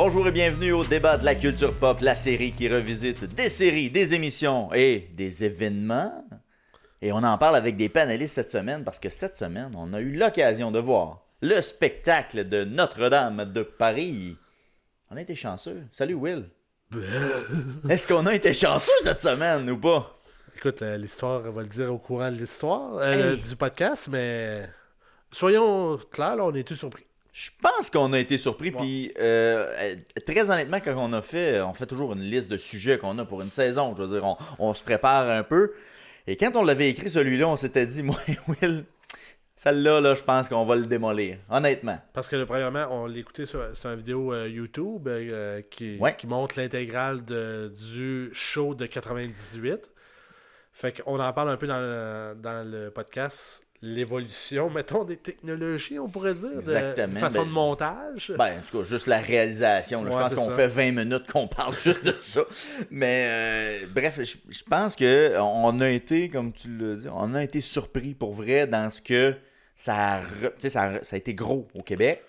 Bonjour et bienvenue au débat de la culture pop, la série qui revisite des séries, des émissions et des événements. Et on en parle avec des panélistes cette semaine parce que cette semaine, on a eu l'occasion de voir le spectacle de Notre-Dame de Paris. On a été chanceux. Salut Will. Est-ce qu'on a été chanceux cette semaine ou pas? Écoute, l'histoire va le dire au courant de l'histoire du podcast, mais soyons clairs, là, on est tous surpris. Je pense qu'on a été surpris, puis très honnêtement, quand on fait toujours une liste de sujets qu'on a pour une saison. Je veux dire, on se prépare un peu. Et quand on l'avait écrit celui-là, on s'était dit, moi et Will, celle-là, là, je pense qu'on va le démolir, honnêtement. Parce que premièrement, on l'écoutait sur une vidéo YouTube qui montre l'intégrale du show de 98. Fait qu'on en parle un peu dans le podcast. L'évolution, mettons, des technologies, on pourrait dire, exactement, de façon de montage. Ben, en tout cas, juste la réalisation. Là. Je pense qu'on fait 20 minutes qu'on parle juste de ça. Mais bref, je pense qu'on a été, comme tu l'as dit, on a été surpris pour vrai dans ce que ça a été gros au Québec.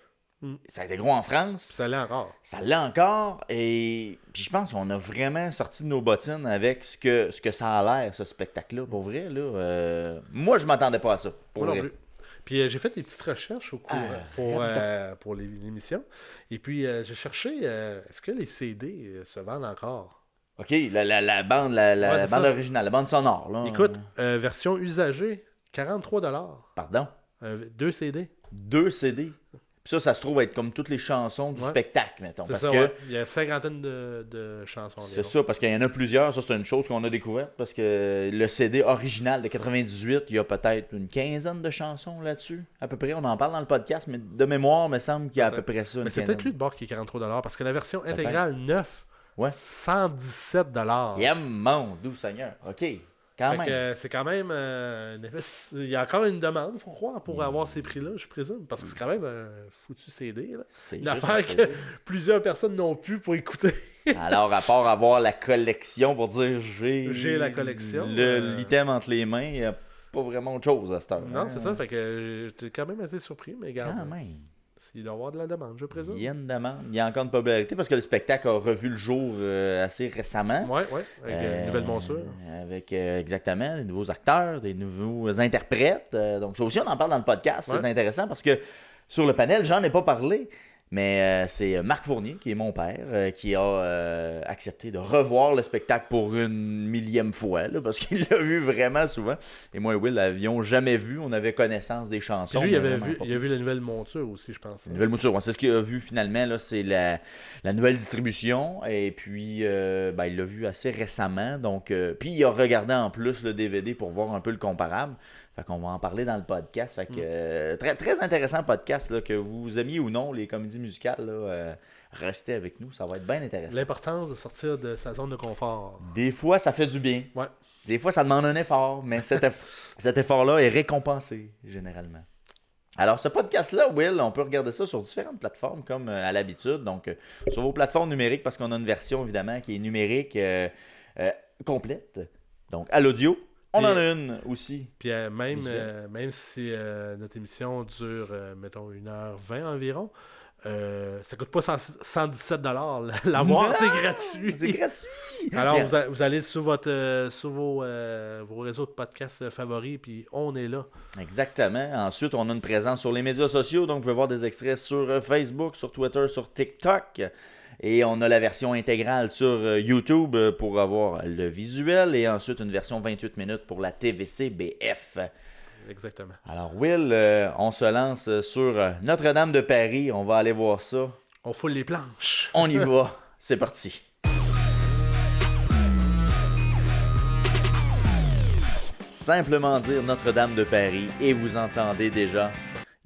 Ça a été gros en France. Ça l'est encore. Ça l'est encore. Et puis je pense qu'on a vraiment sorti de nos bottines avec ce que ça a l'air, ce spectacle-là. Pour vrai, là, moi, je m'attendais pas à ça. Pour moi vrai. non plus. Puis j'ai fait des petites recherches au cours pour l'émission. Et puis j'ai cherché, est-ce que les CD se vendent encore? OK, la bande, la bande originale, la bande sonore. Là. Écoute, version usagée, 43$. Pardon? 2 CD. 2 CD. Puis ça se trouve être comme toutes les chansons du spectacle, mettons. C'est parce ça, que il y a 50 de chansons. C'est ça, parce qu'il y en a plusieurs. Ça, c'est une chose qu'on a découverte. Parce que le CD original de 98, il y a peut-être une quinzaine de chansons là-dessus, à peu près. On en parle dans le podcast, mais de mémoire, il me semble qu'il y a à peu près ça. Mais c'est peut-être lui de bord qui est 43$, parce que la version intégrale 9, 117$. Mon doux Seigneur. OK. Quand même. C'est quand même il y a encore une demande, faut croire, pour avoir ces prix-là, je présume. Parce que c'est quand même un foutu CD. Là. C'est une affaire que plusieurs personnes n'ont plus pour écouter. Alors, à part avoir la collection pour dire j'ai la collection. L'item entre les mains, il n'y a pas vraiment autre chose à cette heure. Non, c'est ça. Fait que j'étais quand même assez surpris, mais regarde. Quand même. Il doit y avoir de la demande, je présume. Il y a une demande. Il y a encore une popularité parce que le spectacle a revu le jour assez récemment. Oui, avec une nouvelle monture. Avec exactement des nouveaux acteurs, des nouveaux interprètes. Donc ça aussi, on en parle dans le podcast. C'est intéressant parce que sur le panel, j'en ai pas parlé. Mais c'est Marc Fournier, qui est mon père, qui a accepté de revoir le spectacle pour une millième fois, là, parce qu'il l'a vu vraiment souvent. Et moi et Will l'avions jamais vu. On avait connaissance des chansons. Puis lui, il a vu la nouvelle monture aussi, je pense. La nouvelle monture, c'est ce qu'il a vu finalement. Là, c'est la nouvelle distribution. Et puis, il l'a vu assez récemment. Donc, puis il a regardé en plus le DVD pour voir un peu le comparable. Fait qu'on va en parler dans le podcast. Fait que très, très intéressant podcast, là, que vous aimiez ou non les comédies musicales. Là, restez avec nous, ça va être bien intéressant. L'importance de sortir de sa zone de confort. Des fois, ça fait du bien. Ouais. Des fois, ça demande un effort, mais cet effort-là est récompensé, généralement. Alors, ce podcast-là, Will, on peut regarder ça sur différentes plateformes, comme à l'habitude. Donc, sur vos plateformes numériques, parce qu'on a une version, évidemment, qui est numérique complète. Donc, à l'audio. On en a une aussi. Puis même si notre émission dure, mettons, 1h20 environ, ça coûte pas 117$. L'avoir, c'est gratuit. C'est gratuit. Alors, vous allez sur vos réseaux de podcasts favoris, puis on est là. Exactement. Ensuite, on a une présence sur les médias sociaux. Donc, vous pouvez voir des extraits sur Facebook, sur Twitter, sur TikTok. Et on a la version intégrale sur YouTube pour avoir le visuel et ensuite une version 28 minutes pour la TVC BF. Exactement. Alors Will, on se lance sur Notre-Dame de Paris. On va aller voir ça. On foule les planches. On y va. C'est parti. Simplement dire Notre-Dame de Paris et vous entendez déjà.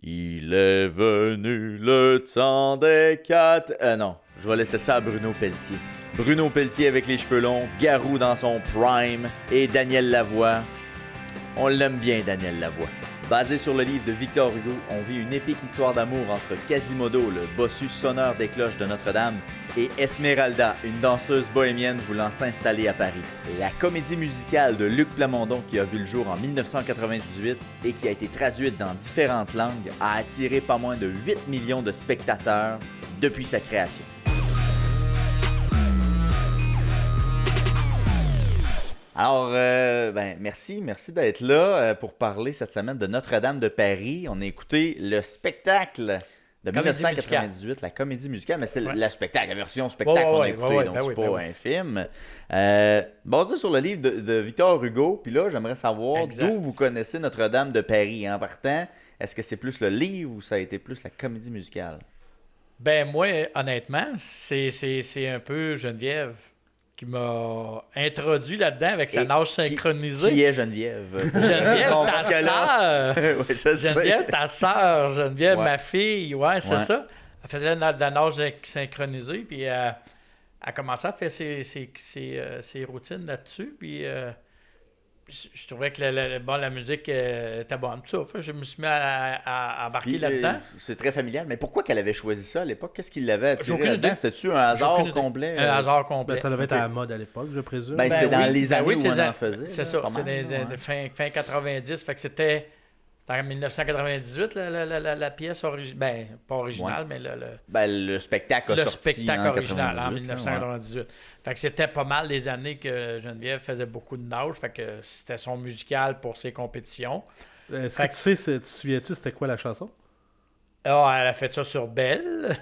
Il est venu le temps des quatre... non. Je vais laisser ça à Bruno Pelletier. Bruno Pelletier avec les cheveux longs, Garou dans son prime et Daniel Lavoie. On l'aime bien, Daniel Lavoie. Basé sur le livre de Victor Hugo, on vit une épique histoire d'amour entre Quasimodo, le bossu sonneur des cloches de Notre-Dame, et Esmeralda, une danseuse bohémienne voulant s'installer à Paris. La comédie musicale de Luc Plamondon, qui a vu le jour en 1998 et qui a été traduite dans différentes langues, a attiré pas moins de 8 millions de spectateurs depuis sa création. Alors, merci d'être là pour parler cette semaine de Notre-Dame de Paris. On a écouté le spectacle de 1998, la comédie musicale, mais c'est le spectacle, la version spectacle qu'on a écouté, donc c'est pas un film. Basé sur le livre de Victor Hugo, puis là, j'aimerais savoir d'où vous connaissez Notre-Dame de Paris en partant. Est-ce que c'est plus le livre ou ça a été plus la comédie musicale? Ben moi, honnêtement, c'est un peu Geneviève qui m'a introduit là-dedans avec sa nage synchronisée. Qui est Geneviève? Geneviève, ta sœur! Oui, Geneviève, ta sœur! Geneviève, ma fille! Ouais, c'est ça. Elle faisait de la nage synchronisée, puis elle a commencé à faire ses routines là-dessus, puis je trouvais que la musique était bonne. Tout ça, je me suis mis à embarquer là-dedans. C'est très familial, mais pourquoi qu'elle avait choisi ça à l'époque? Qu'est-ce qui l'avait attiré là-dedans? C'était-tu un hasard complet? Un hasard complet. Ça devait être à la mode à l'époque, je présume. C'était dans les années où on en faisait. C'est ça, c'est des fin 90, fait que c'était en 1998 la pièce originale. Pas originale, mais le spectacle a sorti spectacle original en 1998. 1998. Fait que c'était pas mal des années que Geneviève faisait beaucoup de nage, fait que c'était son musical pour ses compétitions. Est-ce que tu te souviens-tu c'était quoi la chanson? Ah, elle a fait ça sur Belle.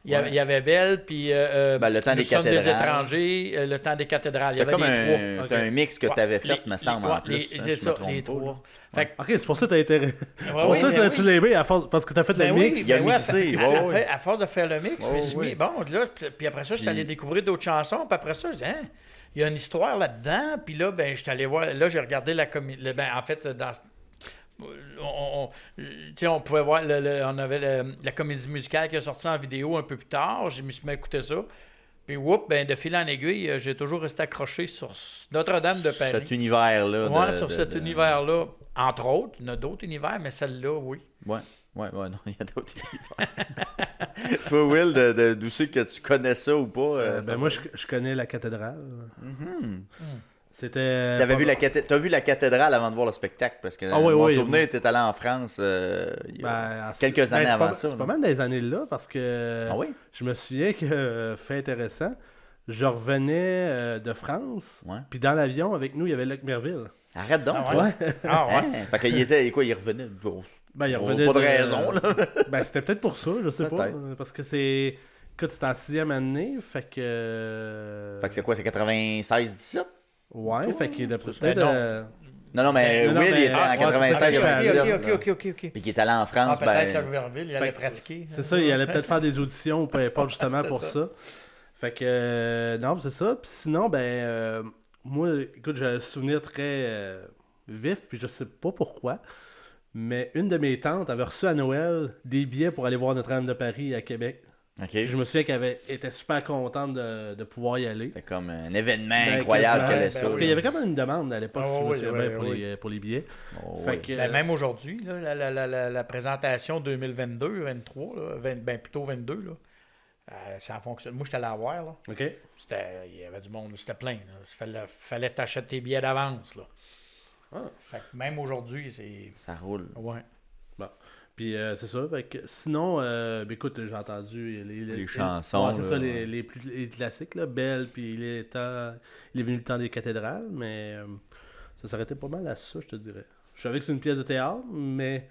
Il y avait Belle, puis le temps des cathédrales. Des étrangers, le temps des cathédrales. Il y avait comme trois. Un mix que tu avais fait, me semble, en plus. C'est ça, les trois. Ok, c'est pour ça que tu as été. Pour ça que tu l'as aimé, parce que tu as fait le mix. Il a mixé. À force de faire le mix, je me suis mis, bon, là, puis après ça, je suis allé découvrir d'autres chansons, puis après ça, je dis, il y a une histoire là-dedans, puis là, je suis allé voir, là, j'ai regardé la comédie. En fait, dans. On pouvait voir, on avait la comédie musicale qui est sortie en vidéo un peu plus tard. Je me suis mis à écouter ça. Puis, de fil en aiguille, j'ai toujours resté accroché sur Notre-Dame de Paris. Cet univers-là. Oui, sur cet univers-là. Entre autres, il y en a d'autres univers, mais celle-là, oui. Ouais, non, il y a d'autres univers. Toi, Will, d'où c'est que tu connais ça ou pas? Moi, je connais la cathédrale. C'était. T'as vu la cathédrale avant de voir le spectacle? Parce que mon souvenir, t'es allé en France il y a quelques années avant ça. C'est pas mal des années-là parce que je me souviens que, fait intéressant, je revenais de France, puis dans l'avion, avec nous, il y avait Luc Merville. Arrête donc, Fait qu'il il revenait. Il revenait pas de raison, là. C'était peut-être pour ça, je sais pas. Parce que c'est. Écoute, c'était en 6e année, fait que. Fait que c'est quoi, c'est 96-17? Ouais, fait qu'il était peut-être. Non, mais Will, il était en 96-97. OK. Puis qu'il est allé en France. Peut-être que Verville, il allait pratiquer. C'est ça, il allait peut-être faire des auditions ou peu importe, justement, pour ça. Fait que, non, c'est ça. Puis sinon, moi, écoute, j'ai un souvenir très vif, puis je sais pas pourquoi, mais une de mes tantes avait reçu à Noël des billets pour aller voir Notre-Dame de Paris à Québec. Okay. Je me souviens qu'elle était super contente de pouvoir y aller. C'était comme un événement incroyable qu'elle ait ça. Parce qu'il y avait quand même une demande à l'époque, si je me souviens pour les billets. Même aujourd'hui, la présentation 2022-23, plutôt 22, là, ça fonctionne. Moi, j'étais allé la voir. Là. OK. Il y avait du monde, c'était plein. Il fallait t'acheter tes billets d'avance. Là. Fait que même aujourd'hui, ça roule. Ouais. Bon. Puis c'est ça. Fait que, sinon, écoute, j'ai entendu les chansons. C'est ça, les classiques, là. Belle, puis il est venu le temps des cathédrales, mais ça s'arrêtait pas mal à ça, je te dirais. Je savais que c'est une pièce de théâtre, mais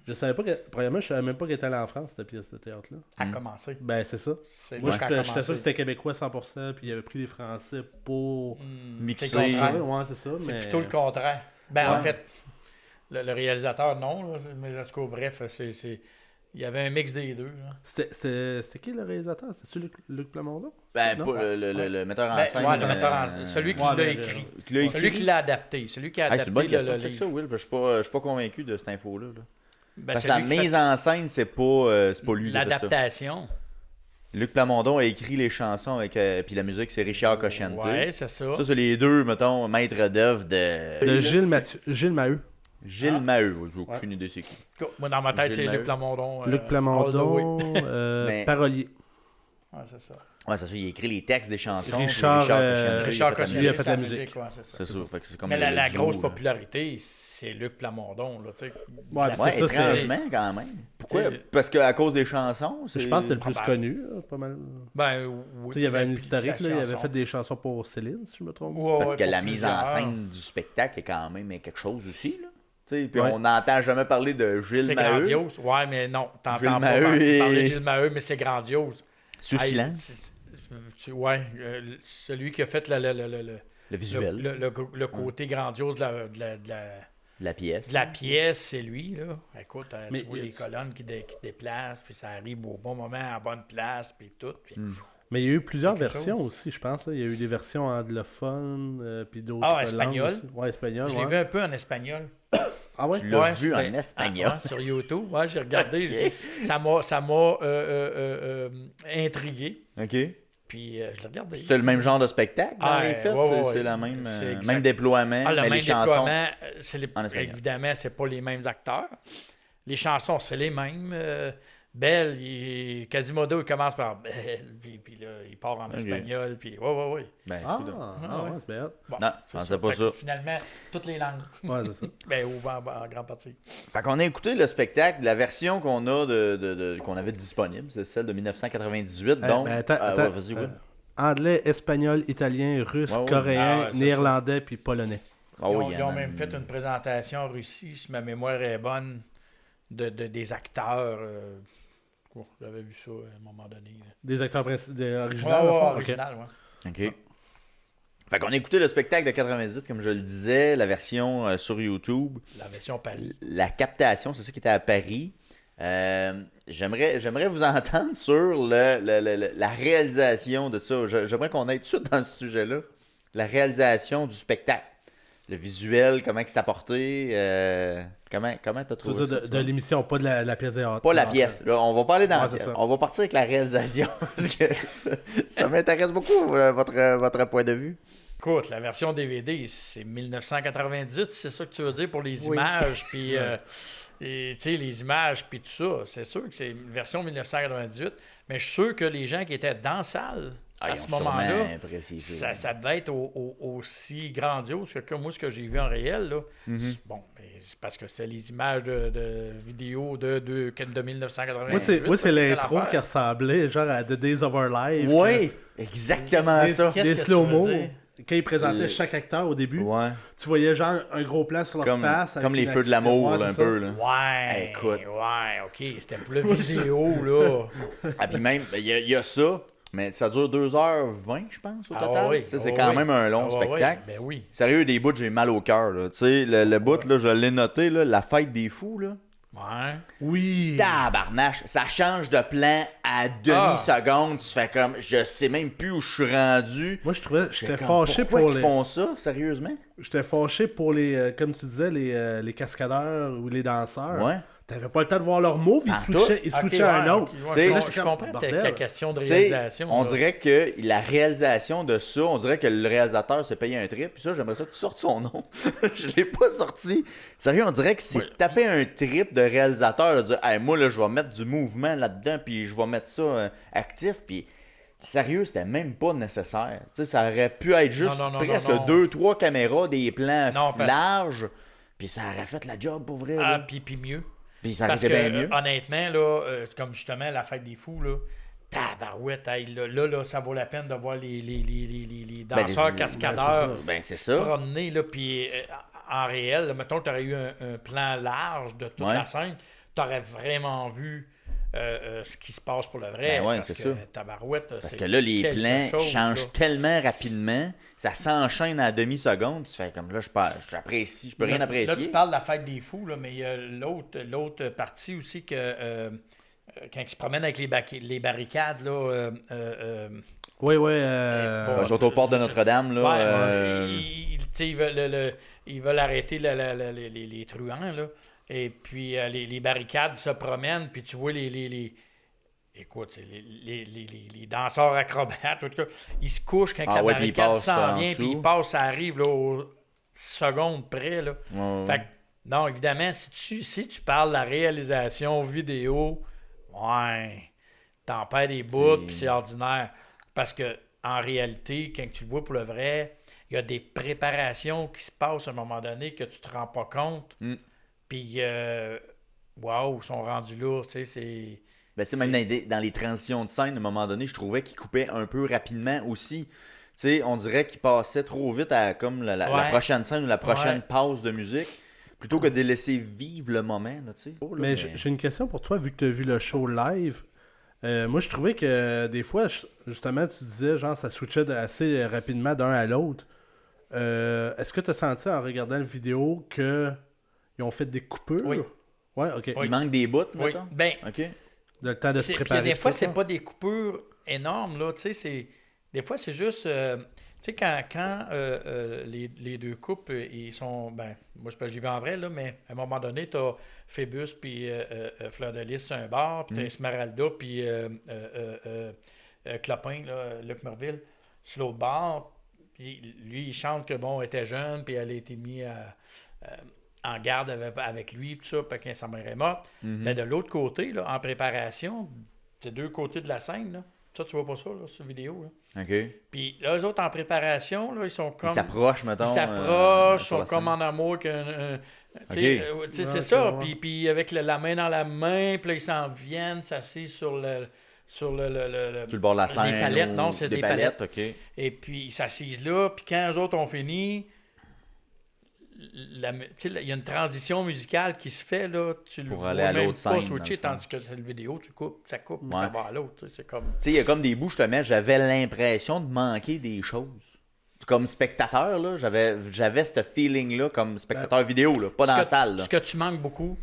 je savais pas que. Premièrement, je savais même pas qu'elle était allée en France, cette pièce de théâtre-là. À commencer. C'est ça. Moi, j'étais sûr que c'était québécois 100%, puis il avait pris des Français pour mixer. Ouais, c'est ça. C'est plutôt le contraire. En fait. Le réalisateur, non. Là, mais en tout cas, bref, il y avait un mix des deux. C'était qui le réalisateur? C'était-tu Luc Plamondon? Pas le metteur en scène. Le metteur en scène. Celui qui l'a écrit. Celui qui l'a adapté. Celui qui a adapté le livre. Check ça, Will. Je suis pas convaincu de cette info-là. Parce que la mise en scène, c'est pas lui. L'adaptation. Luc Plamondon a écrit les chansons puis la musique, c'est Richard Cochante. Ouais, c'est ça. Ça, c'est les deux, mettons, maîtres d'œuvre de Gilles Maheu. Gilles Maheu, j'ai aucune idée c'est qui. Moi, dans ma tête, c'est Luc Plamondon. Luc Plamondon, parolier. Ouais, c'est ça. Ouais, c'est ça, il a écrit les textes des chansons. Richard Cochante, il a fait la musique. C'est ça. C'est comme mais la grosse popularité, c'est Luc Plamondon. Là, étrangement, quand même. Pourquoi? Parce qu'à cause des chansons? Je pense que c'est le plus connu, pas mal. Ben, oui. Il y avait un historique, là, il avait fait des chansons pour Céline, si je me trompe. Parce que la mise en scène du spectacle est quand même quelque chose aussi, là. Puis on n'entend jamais parler de Gilles Maheu. C'est grandiose. Ouais, mais non, t'entends pas parler de Gilles Maheu, mais c'est grandiose. Sous silence. Ouais, celui qui a fait le visuel. Le côté grandiose de la pièce. De la pièce, c'est lui, là. Écoute, tu vois les colonnes qui déplacent, puis ça arrive au bon moment, à la bonne place, puis tout. Puis... Mais il y a eu plusieurs versions aussi, je pense. Là. Il y a eu des versions anglophones, puis d'autres langues. Espagnol. Ouais, espagnol. Je l'ai vu un peu en espagnol. Ah ouais? Tu l'as vu en espagnol? Sur YouTube, ouais, j'ai regardé. Okay. Ça m'a intrigué. OK. Puis je l'ai regardé. C'est le même genre de spectacle dans les fêtes? C'est la même, même déploiement, mais les chansons évidemment, c'est pas les mêmes acteurs. Les chansons, c'est les mêmes. Belle, Quasimodo, il commence par Belle, puis là, il part en espagnol, puis ouais. Ben, c'est bien. Bon, non, je pensais pas ça. Finalement, toutes les langues. Ouais, c'est ça. Ben, ou en grande partie. Fait qu'on a écouté le spectacle, la version qu'on a qu'on avait disponible, c'est celle de 1998, donc... vas-y, anglais, espagnol, italien, russe, coréen, néerlandais, puis polonais. Ils ont même fait une présentation en Russie, si ma mémoire est bonne, des acteurs... j'avais vu ça à un moment donné. Là. Des acteurs originaux? Original, ouais. OK. Fait qu'on a écouté le spectacle de 98, comme je le disais, la version sur YouTube. La version Paris. La captation, c'est ça qui était à Paris. J'aimerais vous entendre sur la réalisation de ça. J'aimerais qu'on aille tout de suite dans ce sujet-là. La réalisation du spectacle. Le visuel, comment c'est apporté, comment t'as trouvé ça? De l'émission, pas de la pièce de théâtre. Pas la pièce. Là, on va parler dans la pièce. On va partir avec la réalisation. Parce que ça m'intéresse beaucoup, votre point de vue. Écoute, la version DVD, c'est 1998, c'est ça que tu veux dire pour les images, puis les images, puis tout ça. C'est sûr que c'est une version 1998, mais je suis sûr que les gens qui étaient dans la salle à ce moment-là, ça devait être aussi grandiose que moi, ce que j'ai vu en réel. Là. Bon, c'est parce que c'est les images de vidéos de 1998. Moi, c'est l'intro qui ressemblait genre à The Days of Our Life. Oui, exactement ça. Des slow-mo. Quand ils présentaient chaque acteur au début, tu voyais genre un gros plan sur leur face. Comme les feux de l'amour, un peu. Là. Ouais, écoute. Ouais, OK. C'était pour la vidéo, là. Ah, puis même, il y a ça. Mais ça dure 2h20, je pense, au total. Oui. C'est quand même un long spectacle. Ben oui. Sérieux, des bouts, j'ai mal au cœur. Tu sais, le bout, là, je l'ai noté, là, la fête des fous. Là. Ouais. Oui. Tabarnache, ça change de plan à demi-seconde. Tu fais comme, je sais même plus où je suis rendu. Moi, j'étais fâché pour ils font ça, sérieusement? J'étais fâché pour les, comme tu disais, les cascadeurs ou les danseurs. Ouais. T'avais pas le temps de voir leur move, ils switchaient à un autre. Je comprends ta question de réalisation. On dirait que la réalisation de ça, on dirait que le réalisateur s'est payé un trip. Puis ça, j'aimerais ça que tu sortes son nom. Je l'ai pas sorti. Sérieux, on dirait que c'est taper un trip de réalisateur, de dire hey, moi, là, je vais mettre du mouvement là-dedans, puis je vais mettre ça actif. Puis sérieux, c'était même pas nécessaire. T'sais, ça aurait pu être juste presque 2-3 caméras, des plans larges, puis ça aurait fait la job pour vrai. Puis mieux. Puis ça aurait bien mieux. Honnêtement, là, comme justement la fête des fous, là, tabarouette, là, ça vaut la peine de voir les danseurs cascadeurs se promener, là, puis en réel, là, mettons que tu aurais eu un plan large de toute la scène, tu aurais vraiment vu ce qui se passe pour le vrai. Parce que tabarouette, parce que là, les plans changent tellement rapidement, ça s'enchaîne à demi-seconde. Tu fais comme là, j'apprécie, je peux rien apprécier. Là, tu parles de la fête des fous, là, mais il y a l'autre partie aussi que quand ils se promènent avec les barricades, là. Oui. Surtout aux portes de Notre-Dame, là. Ils veulent arrêter les truands, là. Et puis, les barricades se promènent, puis tu vois écoute, les danseurs acrobates, tout cas, ils se couchent quand la barricade s'en vient, puis ils passent, ça arrive là, aux secondes près. Là. Fait que, non, évidemment, si tu parles de la réalisation vidéo, t'en perds des bouts, puis c'est ordinaire. Parce que en réalité, quand tu le vois pour le vrai, il y a des préparations qui se passent à un moment donné que tu te rends pas compte. Puis wow, ils sont rendus là, tu sais, c'est... Ben, tu sais, même dans les transitions de scène, à un moment donné, je trouvais qu'ils coupaient un peu rapidement aussi. Tu sais, on dirait qu'ils passaient trop vite à comme la prochaine scène ou la prochaine pause de musique, plutôt que de les laisser vivre le moment, là, tu sais. Mais j'ai une question pour toi, vu que tu as vu le show live. Moi, je trouvais que des fois, justement, tu disais, genre, ça switchait assez rapidement d'un à l'autre. Est-ce que tu as senti en regardant la vidéo qu'ils ont fait des coupures? Oui. Ouais, ok. Il manque des bouts, Oui, mettons? ben, OK. Le temps de se préparer. Puis des fois, c'est pas des coupures énormes, là, tu sais, des fois, c'est juste, tu sais, quand les deux couples, ils sont, ben, moi, je l'ai vu en vrai, là, mais à un moment donné, t'as Phébus puis Fleur de Lys sur un bar, puis t'as Esmeralda puis Clopin, là, Luc Merville, sur l'autre bar, puis lui, il chante que, bon, elle était jeune, puis elle a été mise en garde avec lui, tout ça, puis quand sa mère est morte. Mais de l'autre côté, là, en préparation, c'est deux côtés de la scène, là. Ça, tu vois pas ça, là, sur vidéo, là. OK. Puis là, eux autres, en préparation, là, ils sont comme... Ils s'approchent, mettons. Ils s'approchent, sur sont la comme scène. en amour qu'un... Ok. C'est Ok, ça. ouais. Puis avec la main dans la main, puis là, ils s'en viennent, s'assisent sur le Sur le bord de la scène. des palettes, ou non, c'est des palettes. OK. Et puis, ils s'assisent là, puis quand eux autres ont fini, il y a une transition musicale qui se fait, là, tu le Pour vois aller à même l'autre pas scène, switcher, dans le fond. tandis que c'est une vidéo, tu coupes, ça coupe, Ouais. ça va à l'autre, tu sais, c'est comme... Tu sais, il y a comme des bouts, justement, j'avais l'impression de manquer des choses. Comme spectateur, là, j'avais ce feeling-là comme spectateur vidéo, là, pas dans la salle. Là. Ce que tu manques beaucoup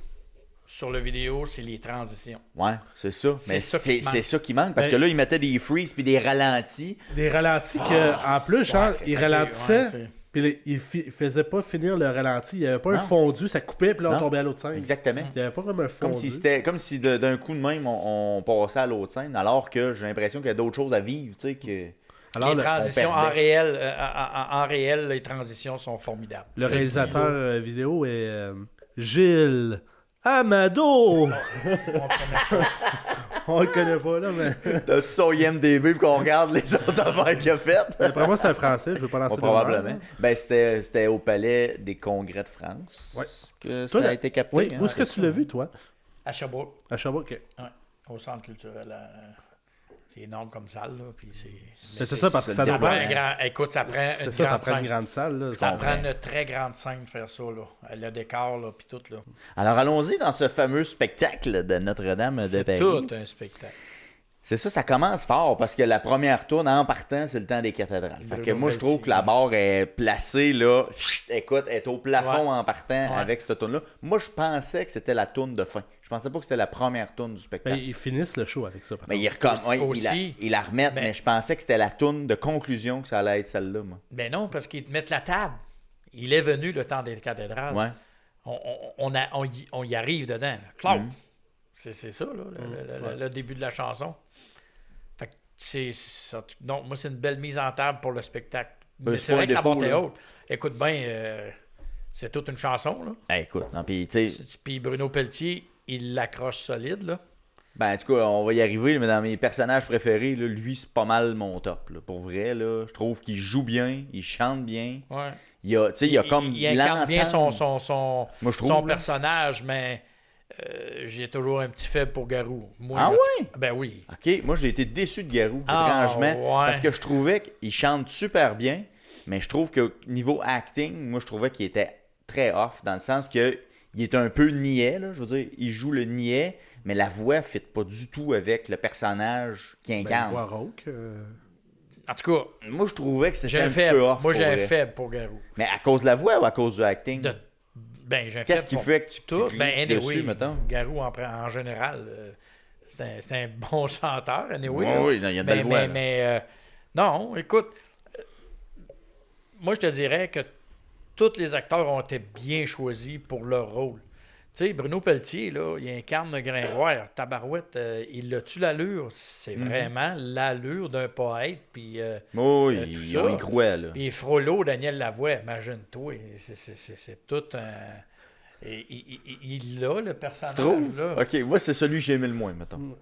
sur le vidéo, c'est les transitions. Ouais, c'est ça. Mais ça qui c'est manque. ça qui manque, parce que là, ils mettaient des freezes puis des ralentis. Des ralentis que, en plus, genre, ils ok, ralentissaient, ouais, c'est- puis ils faisaient pas finir le ralenti. Il n'y avait pas un Non. fondu, ça coupait, puis là, on Non. tombait à l'autre scène. Exactement. Il n'y avait pas comme un fondu. Comme si d'un coup de même, on passait à l'autre scène, alors que j'ai l'impression qu'il y a d'autres choses à vivre, tu sais, que... Alors, les transitions en perdait. réel, en réel, les transitions sont formidables. le réalisateur vidéo est Gilles Amado. On le connaît pas, là, mais... T'as-tu son IMDB pour qu'on regarde les autres affaires qu'il a faites? D'après moi, c'est un Français, je veux pas lancer de Probablement. rumeurs. Ben, c'était au Palais des Congrès de France Ouais. que Toi, ça a été capté. Oui, hein, où est-ce que c'est tu ça. l'as vu, toi? À Sherbrooke, À Sherbrooke, ok. ouais, au centre culturel. C'est énorme comme salle, là, puis C'est ça, parce que ça ça doit prend Ouais. un grand... Écoute, ça prend C'est une ça, ça grande prend une scène. grande salle, là. Ça comprends. prend une très grande scène de faire ça, là. Le décor, là, puis tout, là. Alors, allons-y dans ce fameux spectacle de Notre-Dame de C'est Paris. tout un spectacle. C'est ça, ça commence fort parce que la première tourne en partant, c'est le temps des cathédrales. Fait que Bruno moi, je trouve Pelletier. que la barre est placée là. Écoute, elle est au plafond Ouais. en partant Ouais. avec cette tourne-là. Moi, je pensais que c'était la tourne de fin. Je pensais pas que c'était la première tourne du Ben, spectacle. ils finissent le show avec ça. par Mais contre. ils la remettent, Ben- mais je pensais que c'était la tourne de conclusion que ça allait être celle-là, moi. Ben non, parce qu'ils te mettent la table. Il est venu le temps des cathédrales. Ouais. On y arrive dedans. Là. Claude. Mhm. C'est ça, là, le début de la chanson. Fait que non, moi, c'est une belle mise en table pour le spectacle. Mais c'est pas vrai un que la défaut, porte est là. haute. Écoute bien, c'est toute une chanson, là. Écoute, non, puis tu sais, Puis Bruno Pelletier, il l'accroche solide, là. ben, en tout cas, on va y arriver, là, mais dans mes personnages préférés, là, lui, c'est pas mal mon top. Là. Pour vrai, là, je trouve qu'il joue bien, il chante bien. Ouais. Il y a, tu sais, il y a comme il incarne bien l'ensemble. son Moi, je trouve, son là. personnage, mais j'ai toujours un petit faible pour Garou. Moi, Ah là, oui? Ben oui. OK, moi, j'ai été déçu de Garou, Ah, étrangement, ouais. parce que je trouvais qu'il chante super bien, mais je trouve que niveau acting, moi, je trouvais qu'il était très off, dans le sens que il est un peu niais, là, je veux dire, il joue le niais, mais la voix ne fit pas du tout avec le personnage qu'il Ben, incarne. voix rauque. En tout cas, Moi, je trouvais que j'ai c'était un un petit faible. peu off. Moi, j'ai pour un vrai. faible pour Garou. Mais à cause de la voix ou à cause du acting? Ben, j'ai un Qu'est-ce faible qui pour fait que tu tout. cries Ben, dessus, anyway, mettons? Garou, en général, c'est un bon chanteur. Anyway, Ouais, là. oui, il y a de belles voix, là. Non, écoute, moi, je te dirais que tous les acteurs ont été bien choisis pour leur rôle. Tu sais, Bruno Pelletier, là, il incarne le Gringoire. Tabarouette, il a-tu l'allure? C'est vraiment l'allure d'un poète. Puis Oui, tout on ça. y croit, là. puis Frollo, Daniel Lavoie, imagine-toi, c'est tout un... Il l'a, le personnage. Tu trouves? Là. Ok, moi, c'est celui que j'ai aimé le moins, mettons. Moi,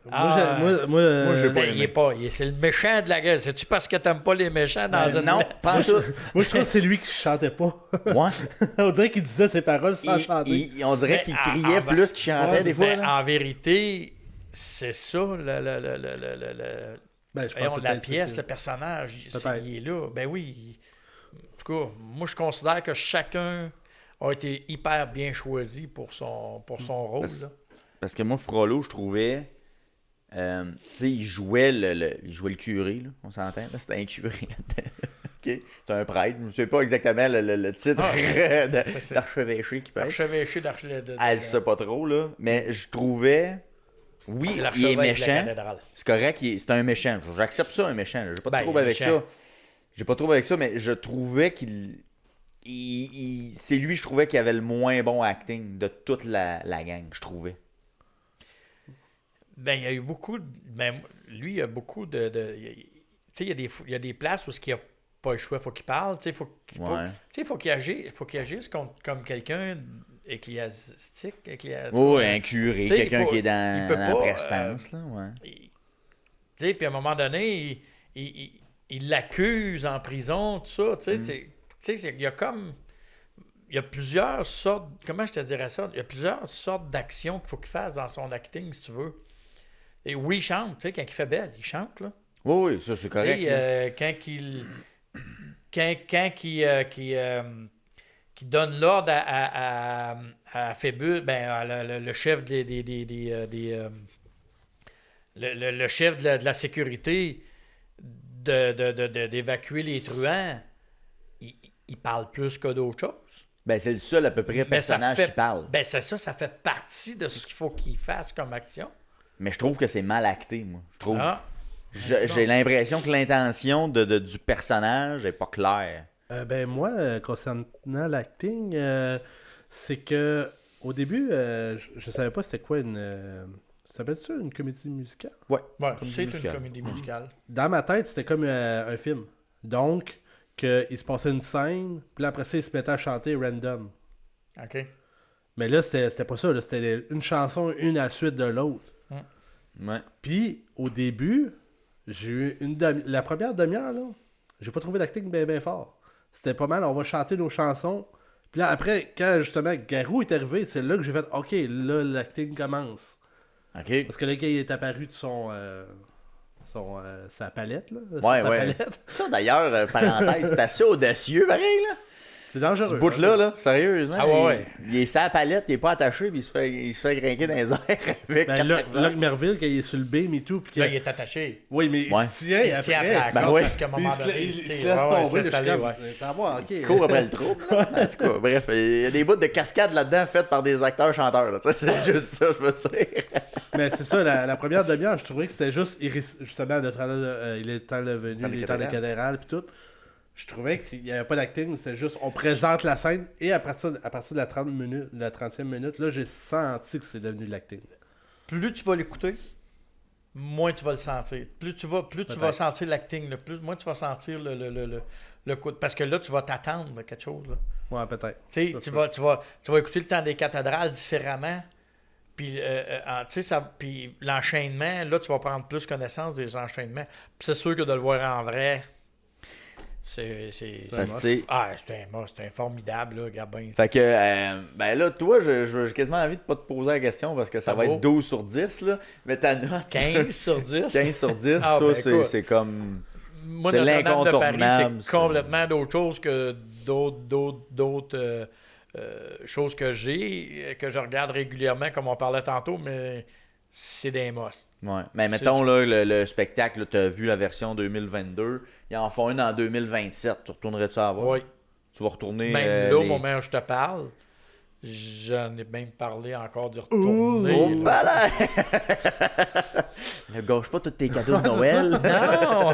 j'ai pas il aimé. est pas. C'est le méchant de la gueule. C'est-tu parce que t'aimes pas les méchants dans une... Non, pas tout. Moi, je trouve que c'est lui qui chantait pas. Ouais. On dirait qu'il disait ses paroles sans chanter. On dirait qu'il criait plus qu'il chantait des fois. En vérité, c'est ça, Ben, voyons, la pièce, le personnage, il est là. Ben oui. En tout cas, moi, je considère que chacun a été hyper bien choisi pour son rôle. Parce que moi, Frollo, je trouvais... tu sais, il jouait le curé, là, on s'entend. Là, c'était un curé là-dedans. Okay. C'est un prêtre. Je ne sais pas exactement le titre d'archevêché qui peut être. Archevêché Elle ne sait pas trop, là. Mais je trouvais... Oui, il est méchant. C'est correct, c'est un méchant. J'accepte ça, un méchant. J'ai pas de trouble avec ça. J'ai pas de trouble avec ça, mais je trouvais qu'il... c'est lui, je trouvais, qui avait le moins bon acting de toute la gang, je trouvais. Ben, il y a eu beaucoup... Ben, lui, il y a beaucoup de... Tu sais, il y a des places où il n'y a pas le choix, il faut qu'il parle. Tu sais, il faut qu'il agisse comme quelqu'un ecclésiastique. Oui, un curé, quelqu'un qui est dans la prestance. Tu sais, puis à un moment donné, il l'accuse en prison, tout ça. Tu sais, il y a comme... Il y a plusieurs sortes... Comment je te dirais ça? Il y a plusieurs sortes d'actions qu'il faut qu'il fasse dans son acting, si tu veux. Et oui, il chante, tu sais, quand il fait belle, il chante, là. Oui, ça, c'est correct. Et qui donne l'ordre à Phébus, le chef le chef de la sécurité d'évacuer les truands, il parle plus que d'autres choses. Ben, c'est le seul à peu près personnage qui parle. Ben, c'est ça fait partie de ce qu'il faut qu'il fasse comme action. Mais je trouve que c'est mal acté, moi. Je trouve. J'ai l'impression que l'intention du personnage n'est pas claire. Moi, concernant l'acting, c'est que au début, je savais pas c'était quoi ça s'appelle-tu une comédie musicale? Ouais, c'est une comédie musicale. Dans ma tête, c'était comme un film. Donc, qu'il se passait une scène, puis après ça, il se mettait à chanter random. OK. Mais là, c'était pas ça. Là, c'était une chanson, une à la suite de l'autre. Ouais. Puis, au début, j'ai eu la première demi-heure, là, j'ai pas trouvé l'acting bien fort. C'était pas mal, on va chanter nos chansons. Puis là, après, quand justement Garou est arrivé, c'est là que j'ai fait OK, là, l'acting commence. OK. Parce que le gars, il est apparu de sa palette, là. Ouais. Palette. Ça, d'ailleurs, parenthèse, c'est assez audacieux, pareil, là. C'est dangereux. Ce bout-là, sérieusement. Ah ouais. Il est sur la palette, il est pas attaché, puis il se fait grinquer dans les airs avec. Locke Merville, quand il est sur le beam et tout. Puis là, il est attaché. Oui, mais il se tient après. Parce qu'à un moment donné, il se laisse tomber. Il court après le trou. En tout cas, bref, il y a des bouts de cascade là-dedans faites par des acteurs-chanteurs. C'est juste ça, je veux dire. Mais c'est ça, la première demi-heure, je trouvais que c'était juste, justement, il est temps venu, il est temps de cathédrale, puis tout. Je trouvais qu'il n'y avait pas d'acting, c'est juste on présente la scène et à partir de la 30e minute, là, j'ai senti que c'est devenu de l'acting. Plus tu vas l'écouter, moins tu vas le sentir. Plus tu vas sentir l'acting, moins tu vas sentir le coup. Parce que là, tu vas t'attendre à quelque chose. Là. Ouais, peut-être. Tu vas écouter le temps des cathédrales différemment. Puis, puis l'enchaînement, là, tu vas prendre plus connaissance des enchaînements. Puis c'est sûr que de le voir en vrai... C'est formidable, là, Gabin. Fait que, ben là, toi, j'ai quasiment envie de pas te poser la question parce que ça va être 12 sur 10, là. Mais ta note... 15 sur 10? 15 sur 10, toi, c'est comme... Moi, c'est l'incontournable. C'est complètement d'autre chose que d'autres choses que je regarde régulièrement, comme on parlait tantôt, mais c'est des must. Ouais. Mais mettons, là, le spectacle, tu as vu la version 2022, ils en font une en 2027. Tu retournerais-tu à voir? Oui. Tu vas retourner... Même là, au moment où je te parle, j'en ai même parlé encore d'y retourner. Oh, balai! Ne gâche pas tous tes cadeaux de Noël. Non!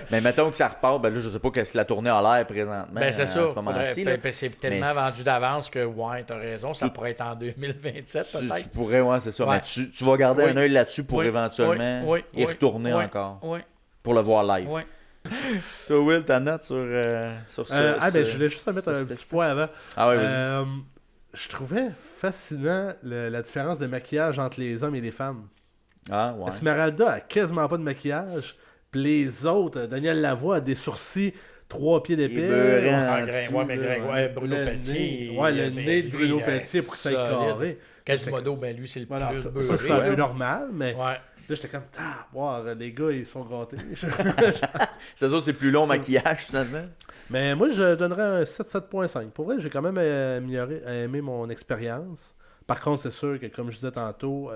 Mais mettons que ça repart, ben là, je sais pas qu'est-ce que la tournée a l'air présentement. Ben c'est ça. À ce moment-ci, c'est tellement vendu d'avance que, ouais, t'as raison, ça pourrait être en 2027 peut-être. Tu pourrais, ouais, c'est ça. Ouais. Mais tu vas garder un œil là-dessus pour éventuellement y retourner encore. Oui. Pour le voir live. Oui. Toi, Will, ta note sur ça? Ben, je voulais juste mettre un petit point avant. Ah ouais, vas-y. je trouvais fascinant la différence de maquillage entre les hommes et les femmes. Ah, ouais. Esmeralda a quasiment pas de maquillage. Puis les autres, Daniel Lavoie a des sourcils 3 pieds d'épais. Bruno Pelletier. Le nez de Bruno Pelletier pour que ça aille carré. Quasimodo, ben lui, c'est le plus beurré. Ça, c'est un peu normal, mais Ouais. là, j'étais comme, les gars, ils sont gâtés. C'est sûr, c'est plus long maquillage, finalement. Mais moi, je donnerais un 7.5. Pour vrai, j'ai quand même aimé mon expérience. Par contre, c'est sûr que, comme je disais tantôt,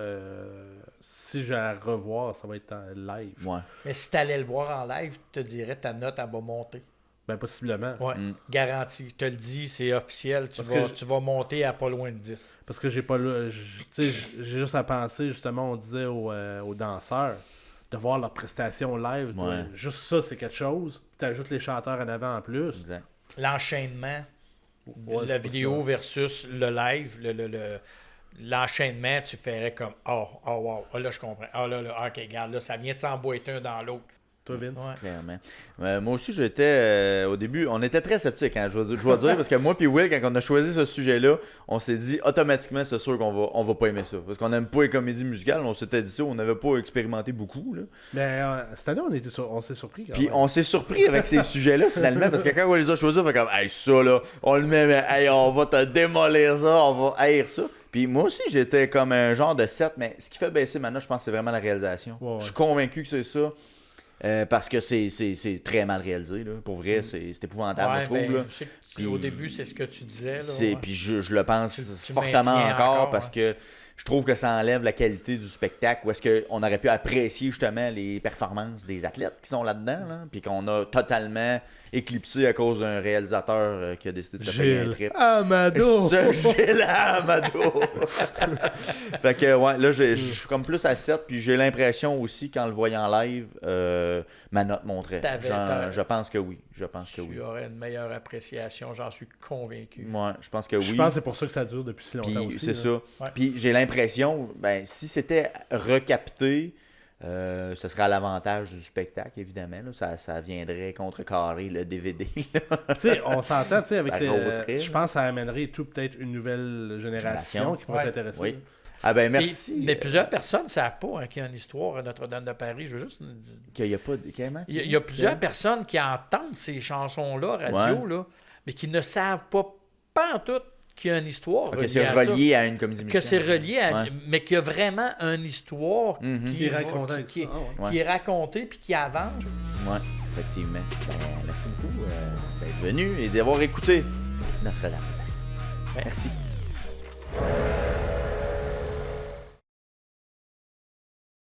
si j'ai à revoir, ça va être en live. Ouais. Mais si tu allais le voir en live, je te dirais ta note, elle va monter. Ben, possiblement. Ouais, garanti. Je te le dis, c'est officiel. Tu vas monter à pas loin de 10. Parce que j'ai pas j'ai juste à penser, justement, on disait aux danseurs, de voir leur prestation live. Ouais. Juste ça, c'est quelque chose. Puis t'ajoutes les chanteurs en avant en plus. Exact. L'enchaînement, la c'est vidéo possible. versus le live, l'enchaînement, tu ferais comme wow, là je comprends. Là, ok, regarde, là, ça vient de s'emboîter un dans l'autre. Toi, Vince? Ouais. Clairement. Moi aussi, j'étais au début, on était très sceptiques, hein, je dois dire, parce que moi puis Will, quand on a choisi ce sujet-là, on s'est dit automatiquement, c'est sûr qu'on va pas aimer ça. Parce qu'on n'aime pas les comédies musicales, on s'était dit ça, on n'avait pas expérimenté beaucoup. Là. Mais cette année, on s'est surpris. Puis on s'est surpris avec ces sujets-là, finalement, parce que quand on les a choisis, on fait comme, hey, ça là, on le met, mais hey, on va te démolir ça, on va haïr ça. Puis moi aussi, j'étais comme un genre de 7, mais ce qui fait baisser ma note, je pense, c'est vraiment la réalisation. Ouais. Je suis convaincu que c'est ça. Parce que c'est très mal réalisé, là. Pour vrai, c'est épouvantable, je trouve. Là. Je sais que Puis, au début, c'est ce que tu disais. Là, Puis je le pense Tu fortement maintiens encore parce que je trouve que ça enlève la qualité du spectacle. Où est-ce qu'on aurait pu apprécier justement les performances des athlètes qui sont là-dedans, là, puis qu'on a totalement éclipsé à cause d'un réalisateur qui a décidé de se payer un trip. Amado! Ce Gilles Amado! Fait que, ouais, là, je suis comme plus à 7, puis j'ai l'impression aussi, qu'en le voyant live, ma note montrait. Je pense que oui. Tu aurais une meilleure appréciation, j'en suis convaincu. Ouais, je pense que oui. Je pense que c'est pour ça que ça dure depuis si longtemps Puis aussi. c'est là. ça. Ouais. Puis j'ai l'impression, si c'était recapté, ce serait à l'avantage du spectacle, évidemment. Là. Ça viendrait contrecarrer le DVD. Tu sais, on s'entend, tu sais, avec Ça grosserait, je pense que ça amènerait tout peut-être une nouvelle génération qui pourrait s'intéresser. Oui. Ah ben merci. Mais plusieurs personnes ne savent pas qu'il y a une histoire à Notre-Dame de Paris. Je veux juste qu'il n'y a pas de... Il y a plusieurs personnes qui entendent ces chansons-là, radio, là, mais qui ne savent pas en tout qu'il y a une histoire. Que c'est relié à une comédie musicale. Que c'est relié à... Mais qu'il y a vraiment une histoire qui est racontée puis qui avance. Oui, effectivement. Merci beaucoup d'être venu et d'avoir écouté Notre-Dame. Merci.